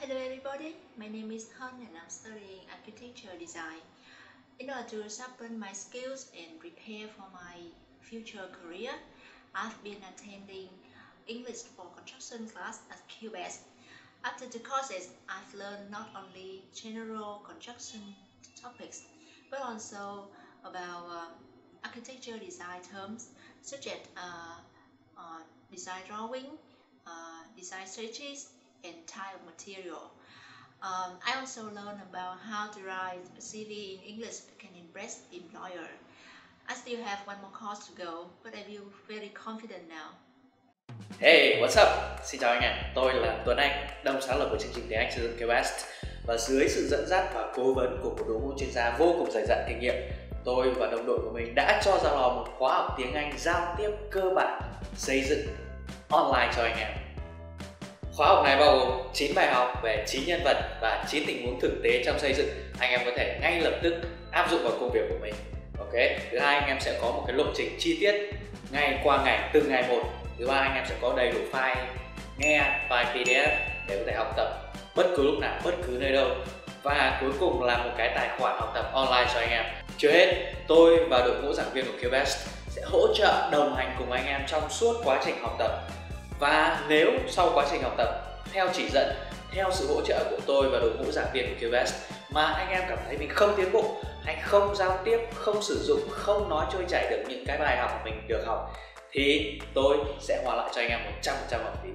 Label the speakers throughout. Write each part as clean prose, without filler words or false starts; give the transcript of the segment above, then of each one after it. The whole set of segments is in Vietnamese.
Speaker 1: Hello everybody, my name is ĐUN and I'm studying architecture design. In order to sharpen my skills and prepare for my future career, I've been attending English for construction class at Qbest. After the courses, I've learned not only general construction topics, but also about architecture design terms such as design drawing, design sketches, and type of material. I also learned about how to write a CV in English that can impress employer. I still have one more course to go, but I feel very confident now.
Speaker 2: Hey, what's up? Xin chào anh em, tôi là ĐUN Anh, đồng sáng lập của chương trình Tiếng Anh Xây dựng Qbest. Và dưới sự dẫn dắt và cố vấn của một đội ngũ chuyên gia vô cùng dày dặn kinh nghiệm, tôi và đồng đội của mình đã cho ra lò một khóa học tiếng Anh giao tiếp cơ bản xây dựng online cho anh em. Khóa học này bao gồm 9 bài học về 9 nhân vật và 9 tình huống thực tế trong xây dựng. Anh em có thể ngay lập tức áp dụng vào công việc của mình. Ok. Thứ hai, anh em sẽ có một cái lộ trình chi tiết ngày qua ngày, từng ngày một. Thứ ba, anh em sẽ có đầy đủ file nghe, file PDF để có thể học tập bất cứ lúc nào, bất cứ nơi đâu. Và cuối cùng là một cái tài khoản học tập online cho anh em. Chưa hết, tôi và đội ngũ giảng viên của Qbest sẽ hỗ trợ đồng hành cùng anh em trong suốt quá trình học tập. Và nếu sau quá trình học tập, theo chỉ dẫn, theo sự hỗ trợ của tôi và đội ngũ giảng viên của Qbest mà anh em cảm thấy mình không tiến bộ, hay không giao tiếp, không sử dụng, không nói trôi chảy được những cái bài học mình được học, thì tôi sẽ hoàn lại cho anh em 100% học phí.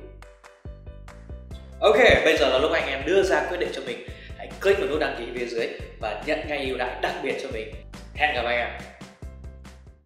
Speaker 2: Ok, bây giờ là lúc anh em đưa ra quyết định cho mình. Hãy click vào nút đăng ký phía dưới và nhận ngay ưu đãi đặc biệt cho mình. Hẹn gặp anh em.